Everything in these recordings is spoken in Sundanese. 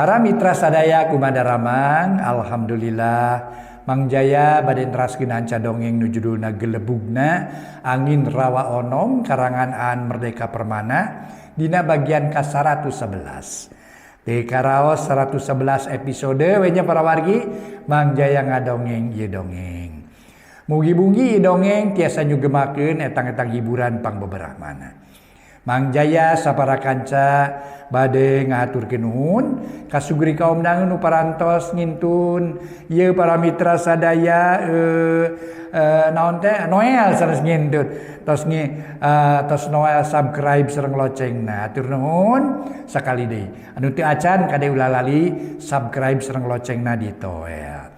Para mitra sadaya kumadaraman, alhamdulillah Mang Jaya bade neraskeun hanca dongeng nu judulna Gelebugna Angin Rawa Onom karangan Aan Merdeka Permana dina bagian ka-111. Di karaos 111 episode wenya para wargi Mang Jaya ngadongeng ieu dongeng. Mugi-mugi ieu dongeng tiasa nyugemakeun etang-etang hiburan pangbeberahmana. Mang Jaya sapara kanca bade ngaturkeun nuhun kasugri kaum dangu nu parantos ngintun ieu para mitra sadaya naon teh Noel sanes ngintun tos Noel subscribe sareng locengna atur nuhun sakali deui anu teu acan kade ulah lali subscribe sareng locengna di Toel.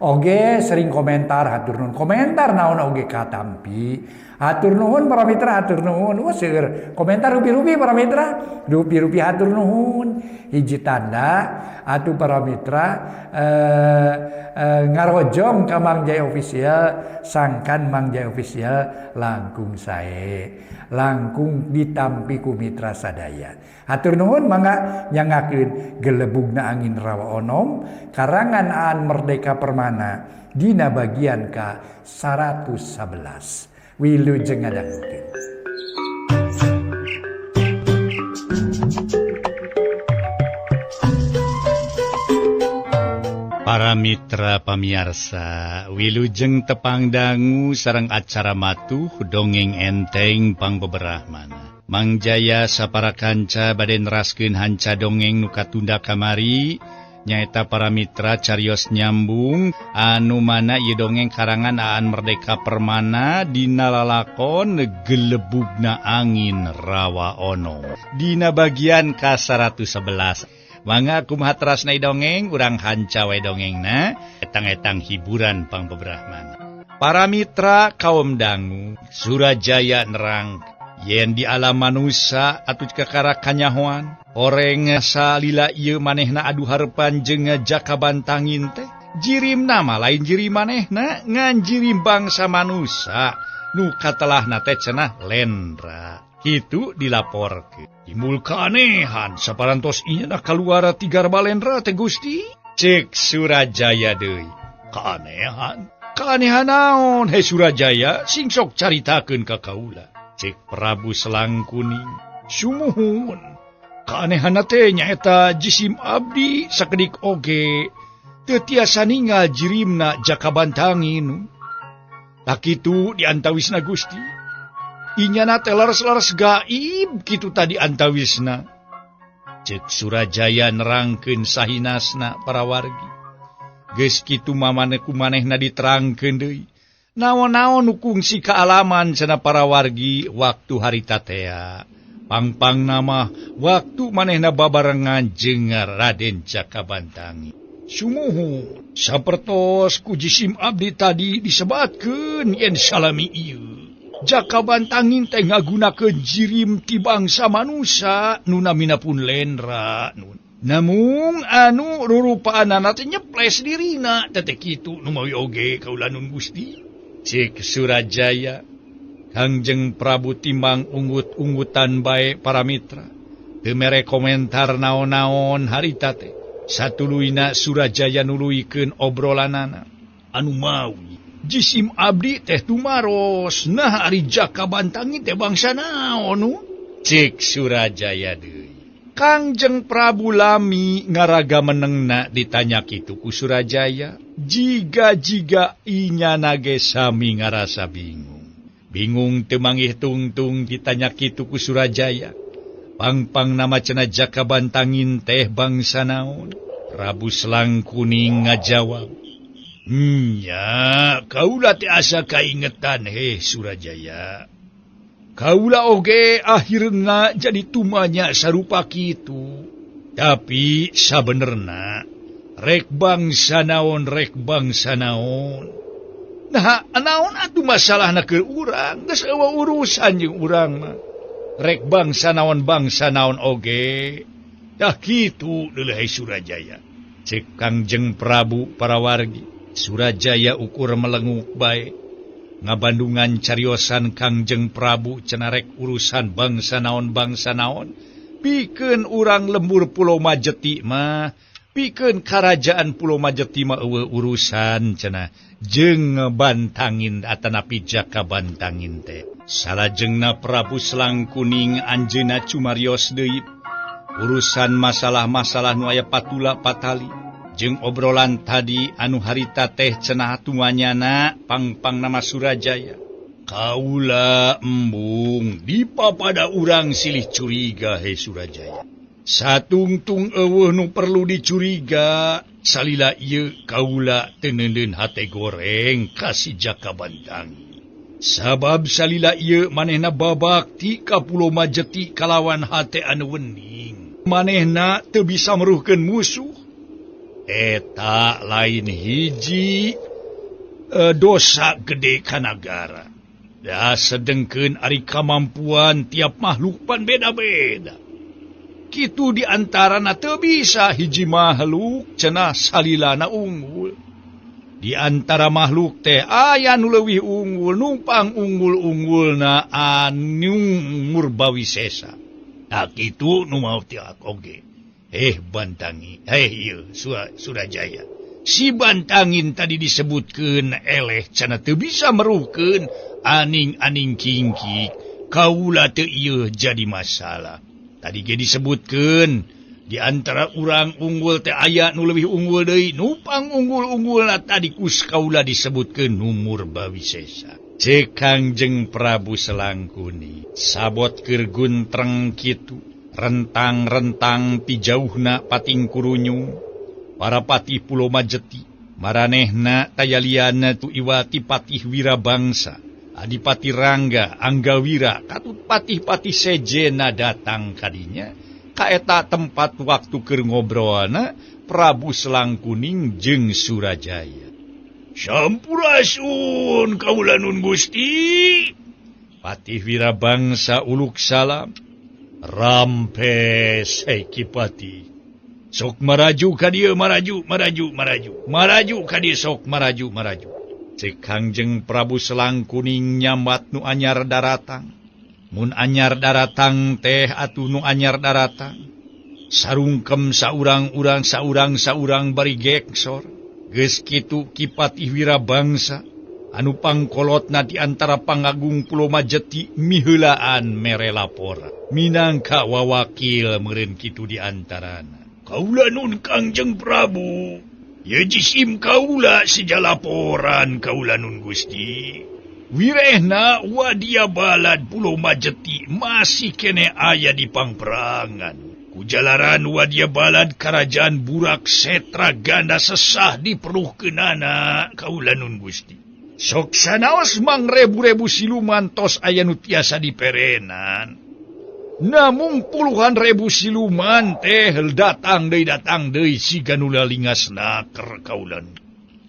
Oge sering komentar hatur nuhun komentar naon oge katampi hatur nuhun para mitra hatur nuhun seueur komentar rupi-rupi para mitra rupi-rupi hatur nuhun hiji tanda atuh para mitra ngarojong ka Mang Jaya official sangkan Mang Jaya official langkung sae langkung ditampi ku mitra sadaya hatur nuhun mangga nyangakeun Gelebugna Angin Rawa Onom karangan Aan Merdeka Permana dina bagian ka-111 wilujeng ngadangukeun. Para mitra pamiarsa, wilujeng tepang dangu sareng acara matuh dongeng enteng pangbeberahmana. Mang Jaya sapara kanca bade neraskeun hanca dongeng nu katunda kamari nyaeta para mitra carios nyambung anu mana ieu dongeng karangan Aan Merdeka Permana dina lalakon Gelebugna Angin Rawa Onom dina bagian ka-111. Mangga kumaha terasna dongeng urang hanca wae dongengna etang-etang hiburan pangbeberahmana. Para mitra kaum dangu Surajaya nerang yen di alam manusia atuh kakara kanyahoan oreng salila ieu manehna adu harepan jeung jakabantangin teh jirimna mah lain jiri manehna ngan jirim bangsa manusia nu katelahna teh cenah lendra kitu dilaporkeun. Timbul keanehan saparantos ieu kaluar tigar balendra teh Gusti cek Surajaya deui. Keanehan naon he Surajaya sing sok caritakeun ka kaula cek Prabu Selang Kuning. Sumuhun keanehanna teh nyaeta jisim abdi sakedik oge teu tiasa ninggal jirimna jakabantangin. Tak kitu diantawisna Gusti inyana teh laras-laras gaib kitu tadi antawisna. Cek Surajaya nerangkeun sahinasna para wargi. Geus kitu mamane kumanehna diterangkeun deui. Naon-naon nu kungsi kaalaman cenah para wargi waktu harita teh. Pangpang nama waktu manehna babarengan jeung Raden Jakabantangi. Sumuhu sapertos ku jisim abdi tadi disebatkeun yen salami ieu. Jakabantangin teh ngagunakeun jirim ti bangsa manusia nu namina pun lendra nun. Namung anu rurupaanana teh nyeples dirina teh kitu nu mawi oge kaula nun Gusti. Cek Surajaya Kangjeng Prabu timbang unggut-unggutan bae para mitra. Teu mere komentar naon-naon harita teh. Satuluina Surajaya nuluykeun obrolanana anu mawi jisim abdi teh tumaros nah ari Jakabantangin teh bangsa naon nu cek Surajaya deui. Kangjeng Prabu lami ngaraga menengna ditanya kitu ku Surajaya jiga-jiga inyana ge sami ngarasa bingung teu manggih tungtung ditanya kitu ku Surajaya pangpang nama cenah Jakabantangin teh bangsa naon. Prabu Selang Kuning ngajawab, nya kaula teh asa kaingetan he Surajaya. Kaula oge akhirna jadi tumanya sarupa kitu. Tapi sabenerna rek bangsa naon. Nah, naon atuh masalahna keur urang? Geus eueuh urusan jeung urang mah. Rek bangsa naon oge. Dah kitu deuleuh he Surajaya. Cek Kangjeng Prabu para wargi. Surajaya ukur melenguk bae. Ngabandungan cariosan Kangjeng Prabu cenah rek urusan bangsa naon. pikeun urang lembur Pulau Majeti mah, pikeun kerajaan Pulau Majeti mah eueuh urusan cenah, jeung ngebantangin atanapi jaka bantangin teh. Salajengna Prabu Selangkuning anjeunna cumarios deui urusan masalah-masalah nu aya patula patali, jeung obrolan tadi anu harita teh cenah tuanyana pangpang nama Surajaya. Kaula embung dipapada urang silih curiga he Surajaya. Satungtung eueuh nu perlu dicuriga, salila ieu kaula teu neuleun hate goreng ka si Jaka Bantangi. Sabab salila ieu manehna babakti ka Pulau Majeti kalawan hate anu wening. Manehna teu bisa meruhkeun musuh. Eta lain hiji dosa gede ka nagara. Da sedengkeun ari kamampuan tiap makhluk pan beda-beda. Kitu diantarana teu bisa hiji makhluk cenah salilana unggul. Di antara makhluk teh aya nu leuwih unggul, numpang unggul-unggulna anu Murbawisesa. Nah kitu nu mau tiak oge. Bantangi, ieu Surajaya. Si Bantangin tadi disebutkeun eleh cenah teu bisa meruhkeun aning-aning kingkik, kaula teu ieu jadi masalah. Tadi ge disebutkeun di antara urang unggul teh aya nu leuwih unggul deui, numpang unggul-unggulna tadi kus kaula disebutkeun nu Murbawisesa. Ceuk Kangjeng Prabu Selangkuni sabot keur guntreng kitu, rentang-rentang ti jauhna pating kurunyung, para patih Pulau Majeti, maranehna tayaliana tu iwati patih Wirabangsa, Adipati Rangga, Anggawira, katut patih-patih sejena datang kadinya, kaeta tempat waktu keur ngobrolna Prabu Selangkuning jeung Surajaya. Sampurasun kaula nun Gusti. Patih Wirabangsa uluk salam. Rampes Kipati. Sok maraju ka dieu, maraju ka dieu, sok maraju. Ceuk Kangjeng Prabu Selangkuning nyambat nu anyar daratang. Mun anyar daratang teh atuh nu anyar daratang. Sarungkem saurang bari geksor. Geus kitu Kipatih Wirabangsa anu pangkolotna di antara pangagung Pulau Majeti miheulaan mere lapora. Minangka wawakil meureun kitu di antarana. Kaula nun Kangjeng Prabu. Ye jisim kaula sija laporan kaula nun Gusti. Wirehna wadia balad Pulau Majeti masih kene aya di pangperangan. Kujalaran wadia balad kerajaan Burak Setra ganda sesah diperuhkeunana kaula nun Gusti. Sok sanaos mang rebu-rebu siluman tos aya nu tiasa diperenan. Namung puluhan ribu siluman teh datang deui siga nu lalingasna keur kaulan.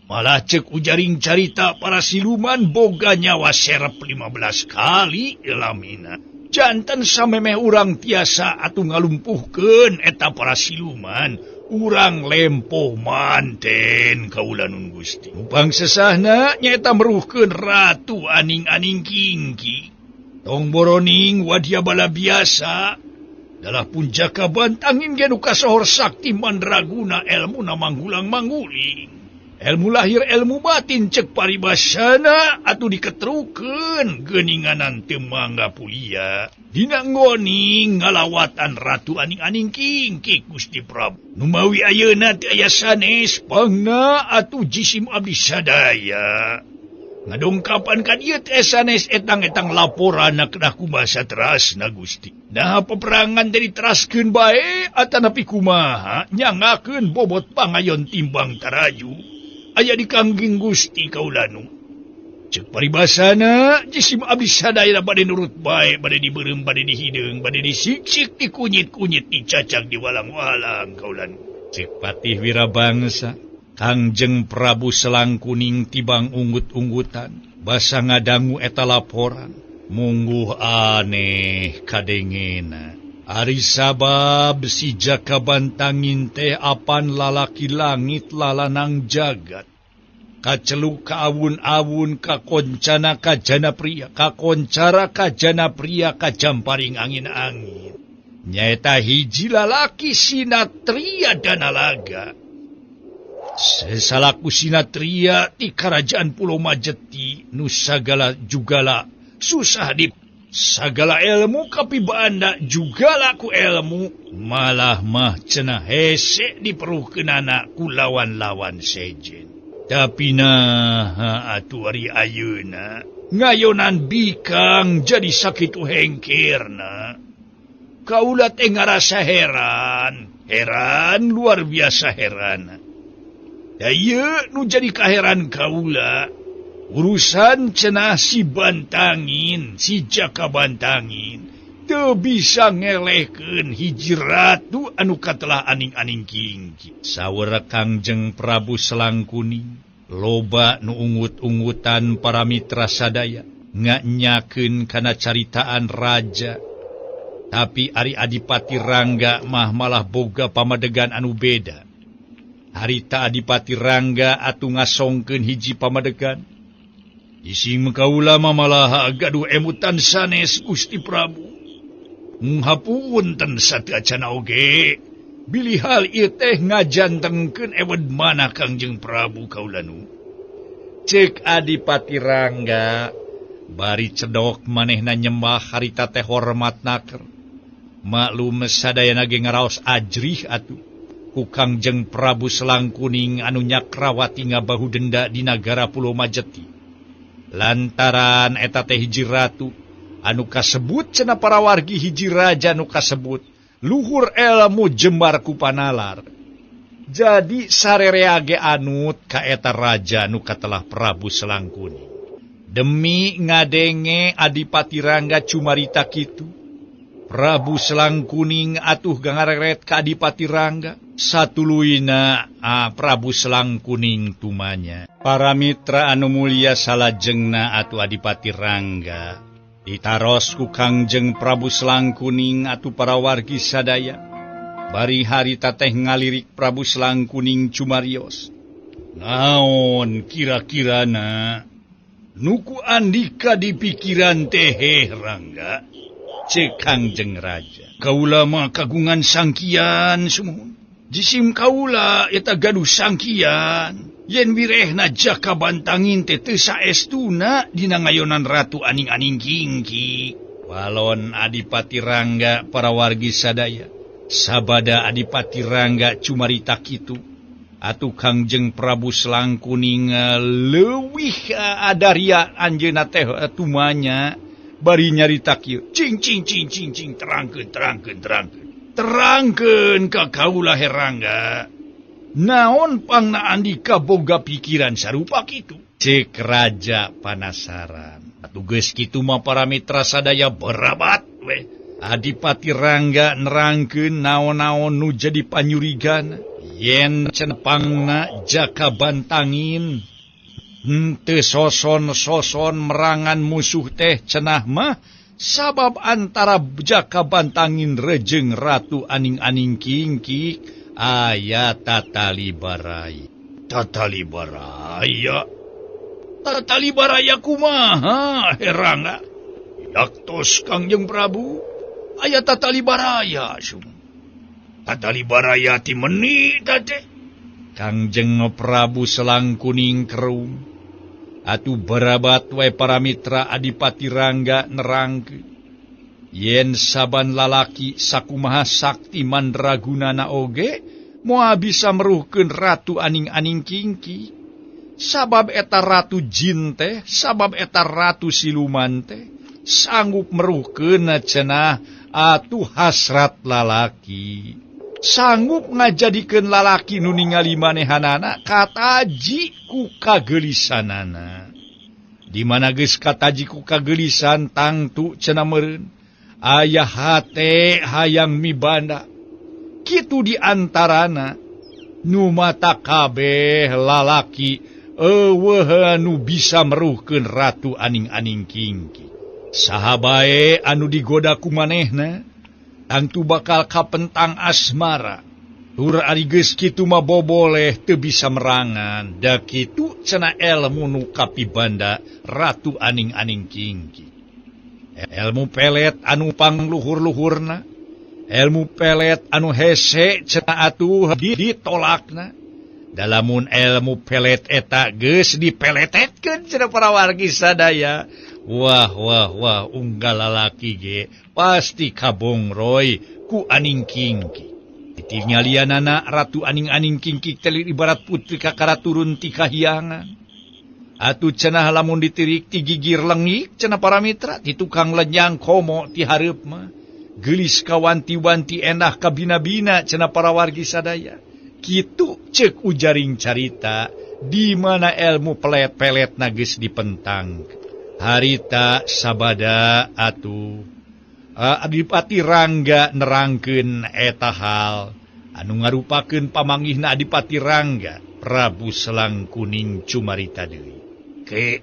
Malah ceuk ujaring carita para siluman boga nyawa serep 15 kali lamina. Janten samemeh urang tiasa atuh ngalumpuhkeun eta para siluman, urang lempoh manten kaula nun Gusti. Upang sesahna nyaeta meruhkeun ratu aning-aning kingki. Tong boroning wadia bala biasa, dalah pun Jaka Bantangin ge nu kasohor sakti mandraguna elmu na manggulang-mangguling. Elmu lahir elmu batin cek paribasana atuh diketrukeun geuninganan teu mangga pulia. Dina ngoning ngalawatan ratu aning-aning kingkik Gusti Prabu. Nu mawi ayeuna teu aya sanes pangna atuh jisim abdi sadaya. Ngadongkapan ka dieu teh sanes etang-etang laporan kedah kumaha terasna Gusti. Nah peperangan dari teraskeun bae atanapi kumaha nyangakeun bobot pangayon timbang taraju. Aya di kangging Gusti kaulanu. Ceuk paribasana jisim abdi sadaya bade nurut bae, bade dibeureum, bade dihideung, bade disiksik, dikunyit-kunyit, dicacak, diwalang-walang kaulanu. Ceuk Patih Wirabangsa Kangjeng Prabu Selangkuning tibang unggut-unggutan, basa ngadangu eta laporan, mungguh aneh kadengena. Ari sabab si Jaka Bantangin teh apan lalaki langit lalanang jagat. Kaceluk ka awun-awun, kakoncana ka jana pria, kakoncara ka jana pria, kajamparing angin-angin. nyaeta hiji lalaki sinatria danalaga. Sesalaku sinatria di kerajaan Pulau Majeti nu sagala jugala susah di sagala ilmu kapibanda jugala ku ilmu malah mah cenah hese diperuhkeunana ku lawan-lawan sejen. Tapi nah atuh ari ayeuna ngayonan bikang jadi sakitu hengkirna. Kaula teh ngarasa heran luar biasa heran. Da ieu nu jadi kaheran kaula urusan cenah si Bantangin, si Jaka Bantangin teu bisa ngelehkeun hiji ratu anu katelah aning-aning kingki. Saweura Kangjeng Prabu Selangkuning loba nu ungut-ungutan para mitra sadaya nganyakeun kana caritaan raja. Tapi ari Adipati Rangga mah malah boga pamadegan anu beda. Harita Adipati Rangga atuh ngasongkeun hiji pamadegan. Ising kaula mah malah gaduh emutan sanes Gusti Prabu. Ngapunten sateu acana oge. Bilih hal ieu teh ngajantengkeun ewed mana Kangjeng Prabu kaula nu. Ceuk Adipati Rangga bari cedok manehna nyembah harita teh hormatna keur. Maklum sadayana ge ngaraos ajrih atuh. Ku Kangjeng Prabu Selangkuning anu Nyakrawati ngabahu denda di nagara Pulau Majeti. Lantaran eta teh hiji ratu anu kasebut cenah para wargi hiji raja anu kasebut luhur ilmu jembar ku panalar. Jadi sarerea ge anut ka eta raja anu katelah Prabu Selangkuning. Demi ngadenge Adipati Rangga cumarita kitu, Prabu Selangkuning atuh gangareret ka Adipati Rangga. Satuluina Prabu Selangkuning tumanya. Para mitra anu mulia salajengna atuh Adipati Rangga ditaros ku Kangjeng Prabu Selangkuning atuh para wargi sadaya. Bari harita teh ngalirik Prabu Selangkuning cumarios. Naon kira-kirana nuku andika di pikiran teh Rangga? Cek Kangjeng Raja. Kaula mah kagungan sangkian sumuhun. Jisim kaula eta gaduh sangkian. Yen wirehna Jaka Bantangin teh teu saestuna dina ngayonan ratu aning-aning kingki. Walon Adipati Rangga para wargi sadaya. Sabada Adipati Rangga cumarita kitu. Atuh Kangjeng Prabu Selangkuning leuwih adaria anjeunna teh tumanya. Bari nyarita kieu. Cing terangkeun ka kaula Herangga. Naon pangna andika boga pikiran sarupa kitu? Cek raja panasaran. Atuh geus kitu mah para mitra sadaya berabat we. Adipati Rangga nerangkeun naon-naon nu jadi panyurigan. Yen cenepangna Jaka Bantangin henteu soson merangan musuh teh cenah mah sabab antara Jaka Bantangin rejeng ratu aning-aning kingki aya tatali baraya. Tatali baraya kumaha Herangga? Yaktos Kangjeng Prabu aya tatali baraya sum. Tatali baraya ti meuni teh. Kangjeng Prabu Selangkuning kerum. Atuh berabat wae para mitra Adipati Rangga nerangkeun. Yen saban lalaki sakumaha sakti mandragunana oge moal bisa meruhkeun ratu aning-aning kingki. Sabab eta ratu jin teh, sabab eta ratu siluman teh sanggup meruhkeun cenah atuh hasrat lalaki. Sanggup ngajadikeun lalaki nu ningali manehanana kataji ku kagelisanana. Di mana geus kataji ku kagelisan tangtu cenah meureun aya hate hayang mibanda. Kitu di antarana nu mata kabeh lalaki eueuh anu bisa meruhkeun ratu aning-aning kingki. Saha bae anu digoda ku manehna tangtu bakal kapentang asmara. Tur ari geus kitu mah boboleh teu bisa merangan. Da kitu cenah ilmu nu kapibanda ratu aning-aning kingki. Ilmu pelet anu pangluhur-luhurna Ilmu pelet anu hese cenah atuh ditolakna. Dalamun ilmu pelet eta geus dipeletetkeun cenah para wargi sadaya. Wah, unggal lalaki ge pasti kabongroy ku aning kingki. Ditinggalianana Ratu Aning-aning kingki telir ibarat putri kakara turun ti kahyangan. Atuh cenah lamun ditirik ti gigir lengik cenah para mitra ti tukang lenyang komo ti hareup mah. Gelis kawanti-wanti endah kabina-bina cenah para wargi sadaya. Kitu ceuk ujaring carita di mana ilmu pelet-pelet geus dipentang. Harita sabada atuh Adipati Rangga nerangkeun eta hal anu ngarupakeun pamanggihna Adipati Rangga Prabu Selangkuning cumarita deui. Ke.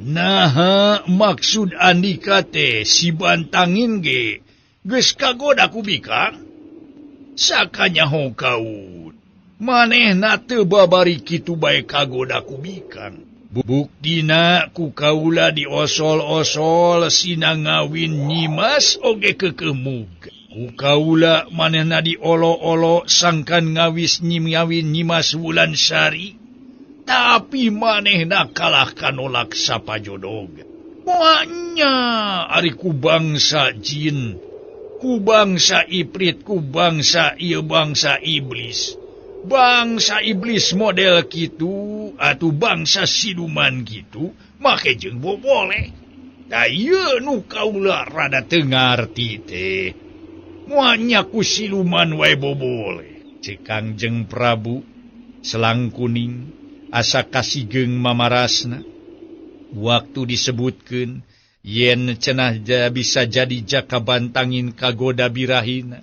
Nah, maksud Andika teh si bantangin ge geus kagoda ku Bikang. Sakanya kaun. Manehna teu babari kitu bae kagoda ku Bikang. Buktina ku kaula diosol-osol sina ngawin nyimas oge kekemug. Ku kaula manehna diolo-olo sangkan ngawis ngawin nyimas Wulansari. Tapi manehna kalah kanolak sapajodog. Moanya ari ku bangsa jin, ku bangsa iprit, ku bangsa ieu bangsa iblis. Bangsa iblis model gitu atau bangsa siluman gitu make jeung bobole. Da ieu nu kaula rada teu ngarti teh. Moanya ku siluman wae bobole. Cek Kangjeng Prabu Selangkuning asa kasigeung mamarasna. Waktu disebutkeun yen cenah bisa jadi jaka bantangin kagoda birahina.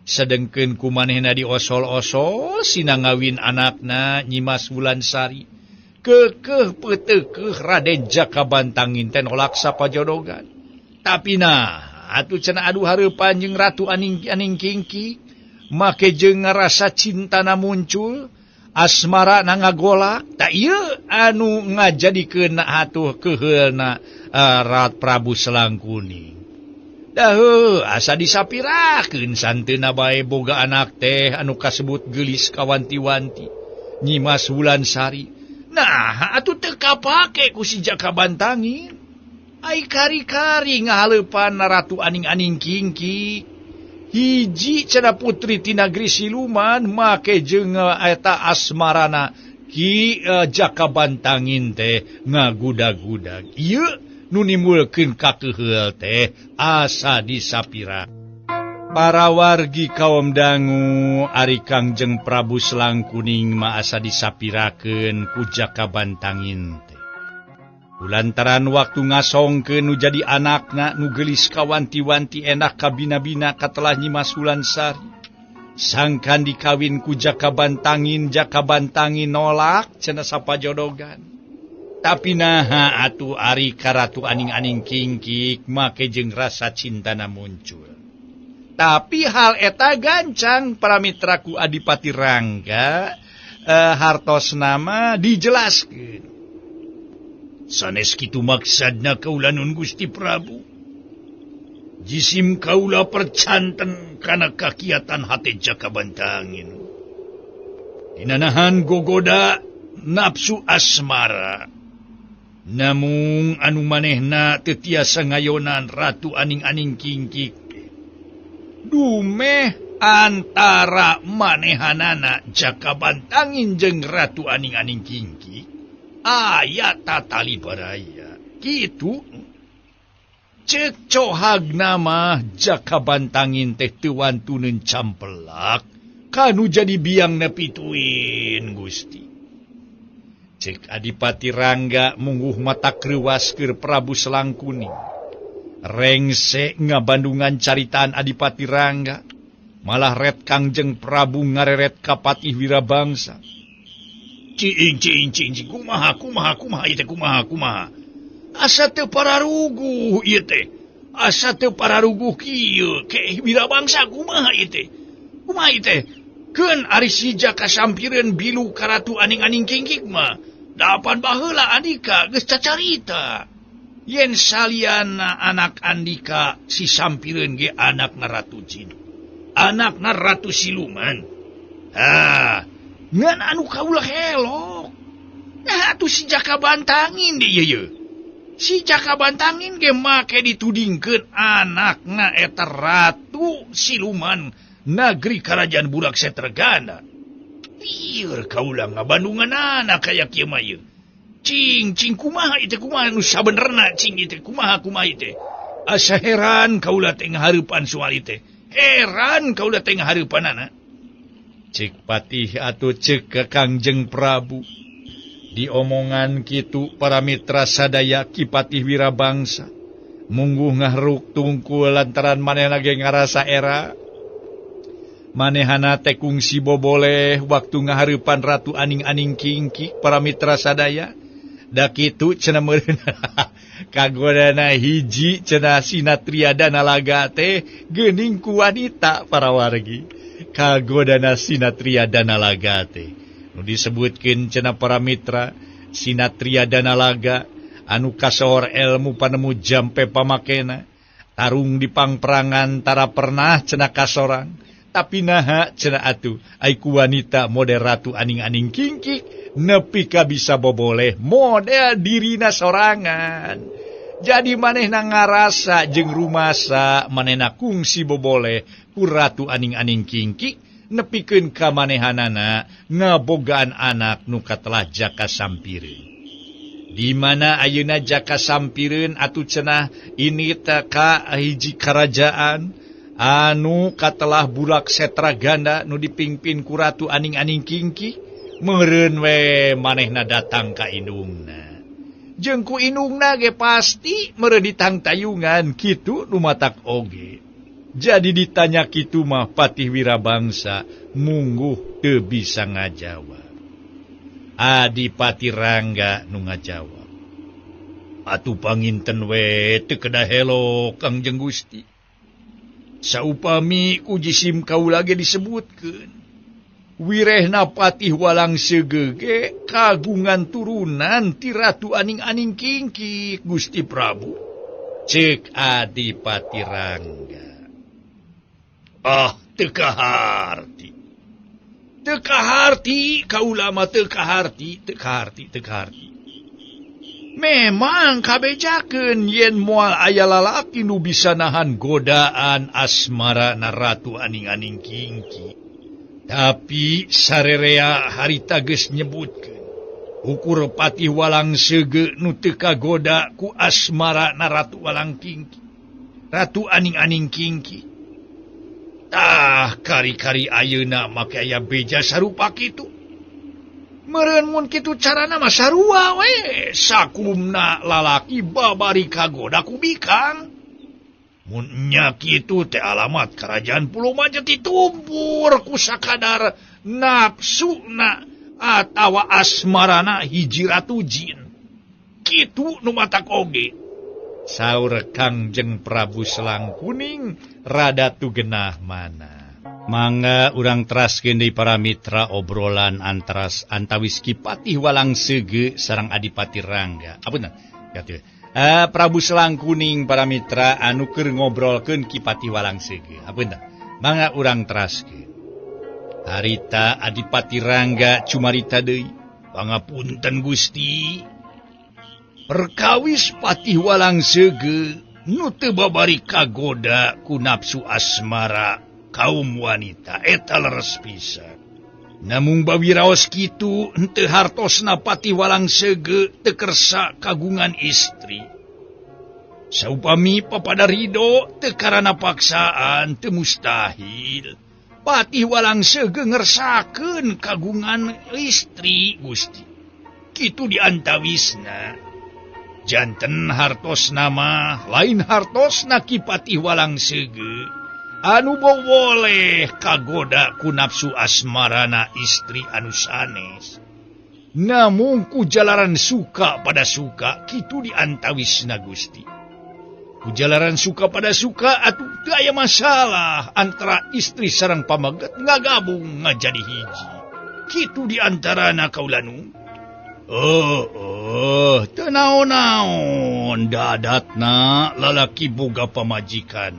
Sedengkeun kumanehna diosol-osol sina ngawin anakna Nyimas Wulansari. Kekeh peuteukeuh Raden Jakabantangin teh nolak sapajodogan. Tapi nah, atuh cenah adu hareupan jeung Ratu Aning kingki, make jeung rasa cintana muncul, asmara na ngagolak, ta ieu anu ngajadikeun atuh keheulna Prabu Selangkuning. Dahu asa disapirakeun santeuna bae boga anak teh anu kasebut gelis kawanti-wanti Nyimas Wulansari. Nah, atuh teu kapake ku si Jakabantangin. Ai kari-kari ngahaleupan Ratu Aning-aning kingki. Hiji cenah putri ti nagri siluman make jeung eta asmarana ki Jakabantangin teh ngagudag-gudag. Ieu nu nimulkeun kakeheul teh asa disapira. Para wargi kaum dangu ari Kangjeng Prabu Selangkuning mah asa disapirakeun ku Jakabantangin teh. Kulantaran waktu ngasongkeun nu jadi anakna nu gelis kawanti-wanti enak kabina-bina katelah Nyimas Wulansari. Sangkan dikawin ku Jakabantangin nolak cenah sapajodogan. Tapi naha atuh ari ka Ratu Aning-aning kingkik make jeung rasa cintana muncul. Tapi hal eta gancang para mitraku Adipati Rangga hartosna mah dijelaskeun. Sanes kitu maksudna kaula nun Gusti Prabu. Jisim kaula percanten kana kakiatan hate Jakabantangin. Dinanahan gogoda nafsu asmara. Namung anu manehna teu tiasa ngayonan Ratu Aning-aning kingkik. Dumeh antara manehanana Jakabantangin jeung Ratu Aning-aning kingkik aya tatali baraya. Kitu ceuk cohagna mah Jakabantangin teh teu wantuneun campelak kanu jadi biangna pituin Gusti. Cek Adipati Rangga mungguh mata kreuwas keur Prabu Selangkuning. Rengse ngabandungan caritaan Adipati Rangga, malah ret Kangjeng Prabu ngareret ka Patih Wirabangsa. Cing, kumaha ieu teh kumaha. Asa teu pararuguh ieu teh. Asa teu pararuguh kieu ke Wirabangsa kumaha ieu teh. Keun ari si Jaka sampireun bilu ka Ratu Aning-aning kingkik mah. Dapan baheula Andika geus cacarita. yen saliana anak Andika si sampireun ge anak Ratu Jin, anak Ratu Siluman. Ngan anu kaulah helok. Nah atuh si Jaka Bantangin deh ye. Si Jaka Bantangin ge make ditudingkeun anakna eta Ratu Siluman negeri kerajaan Burak Setragana. Lieur kaulah ngabandungan anak kayak kieu mah ye. Cing kumaha itu kumaha nu sabenerna cing itu kumaha itu. Asa heran kaulah teh ngahareupan soal itu. Heran kaulah teh ngahareupanana. Cek patih atau cek ke Kangjeng Prabu. Di omongan kitu para mitra sadaya Ki Patih Wirabangsa. Mungguh ngahruk tungkul lantaran manehna ge ngarasa era. Manehana teh kungsi boboleh waktu ngahareupan Ratu Aning-aning Kingki para mitra sadaya. Da kitu cenah meureun kagodana hiji cenah Sinatria Danalaga teh geuning ku wanita para wargi. Kagodana Sinatria Danalaga teh nu disebutkeun cenah para mitra Sinatria Danalaga anu kasohor ilmu panemu jampe pamakena tarung di pangperangan tara pernah cenah kasorang tapi naha cenah atuh ai ku wanita model Ratu Aning-aning Kingki nepi ka bisa boboleh model dirina sorangan. Jadi manehna ngarasa jeung rumasa manehna kungsi boboleh ku Ratu Aning-aning Kingki nepikeun ka manehanana ngabogaan anak nu katelah Jaka Sampireun. Di mana ayeuna Jaka Sampireun atuh cenah ini teh ka hiji kerajaan anu katelah Burak Setragana nu dipingpin ku Ratu Aning-aning Kingki. Meureun we manehna datang ka indungna. Jeung ku indungna ge pasti meureun ditang tayungan kitu lumatak oge. Jadi ditanya kitu mah Patih Wirabangsa mungguh teu bisa ngajawab. Adipati Rangga nu ngajawab. Atuh panginten we teu kedah helok Kangjeng Gusti. Saupami ku jisim kaula ge disebutkeun. Wirehna Patih Walang Segege kagungan turunan ti Ratu Aning-aning Kingki Gusti Prabu. Cek Adipati Rangga. Teu kaharti. Teu kaharti kaula mah teu kaharti. Memang kabejakeun yen moal aya lalaki nu bisa nahan godaan asmara na Ratu Aning-aning Kingki. Tapi sarerea harita geus nyebutkeun ukur Patih Walang Sege nu teu kagoda ku asmara na Ratu Walang Kingki, Ratu Aning-aning Kingki. Tah kari-kari ayeuna make aya beja sarupa kitu. Meureun mun kitu carana mah sarua we sakumna lalaki babari kagoda ku bikang. Mun nya kitu teh alamat kerajaan Pulau Majet ditumpur ku sakadar nafsuna atawa asmarana hiji Ratu Jin. Kitu nu matak oge. Saur Kangjeng Prabu Selangkuning rada tugenah mana. Mangga urang teraskeun deui para mitra obrolan antawis Ki Patih Walang Sege sareng Adipati Rangga. Apunten. Katu. Prabu Selangkuning para mitra anu keur ngobrolkeun Ki Patih Walang Sege. Apunten. Mangga urang teraskeun. Harita Adipati Rangga cumarita deui. Pangapunten Gusti. Perkawis Patih Walang Sege nu teu babari kagoda ku nafsu asmara kaum wanita eta leres pisan. Namung bawiraos kitu henteu hartosna Patih Walang Sege teu kersa kagungan istri. Saupami papada ridho teu karana paksaan teu mustahil. Patih Walang Sege ngersakeun kagungan istri Gusti. Kitu diantawisna. Janten hartosna mah lain hartosna Ki Patih Walang Sege. Anu boleh kagoda ku nafsu asmarana istri anu sanes. Namun ku jalaran suka pada suka kitu diantawisna Gusti. Ku jalaran suka pada suka atuh teu aya masalah antara istri sareng pamaget ngagabung ngajadi hiji. Kitu diantarana kaula nu. Teu naon-naon dadatna lalaki boga pamajikan.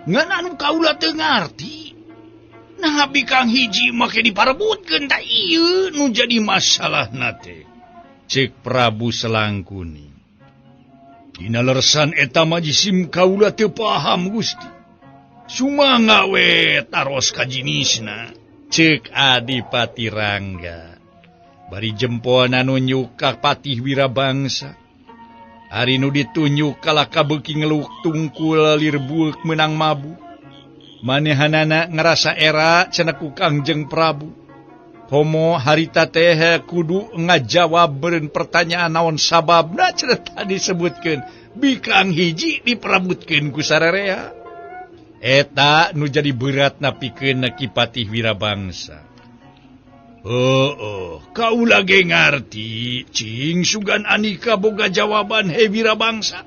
Ngan anu kaula teu ngarti. Nah abi kang hiji make diparebutkeun da ieu nu jadi masalahna teh. Cek Prabu Selangkuni. Dina lersan eta mah jisim kaula teu paham Gusti. Sumangga we taros ka jinisna. Cek Adipati Rangga. Bari jempon anu nyuka Patih Wirabangsa. Hari nu ditunjuk kalaka beuki ngeluk tungkul lirbulk menang mabu. Manehanana ngerasa era cenah ku Kangjeng Prabu. Homo harita teh kudu ngajawab beureun pertanyaan naon sababna cenah tadi disebutkeun bikang hiji diperabutkeun ku sararea. Eta nu jadi beratna pikeun Ki Patih Wirabangsa. Kaula ge ngarti cing sugan Anika boga jawaban he Wirabangsa.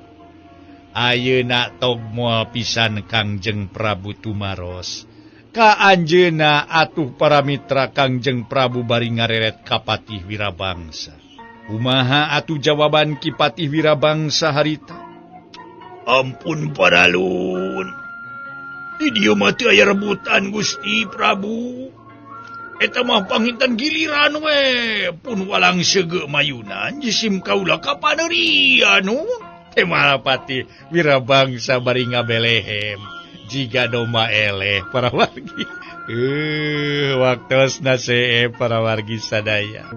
Ayeuna tok moal pisan Kangjeng Prabu tumaros. Ka anjeunna atuh para mitra Kangjeng Prabu bari ngareret ka Patih Wirabangsa. Kumaha atuh jawaban Ki Patih Wirabangsa harita? Ampun paralun. Di dieu mah teu aya rebutan Gusti Prabu. Eta mah panghintan giliran we. Pun walang seugeuk mayunan jisim kaula ka paneurian Temala Patih Wirabangsa bari ngabelehem. Jiga doma eleh para wargi. Waktosna see para wargi sadaya.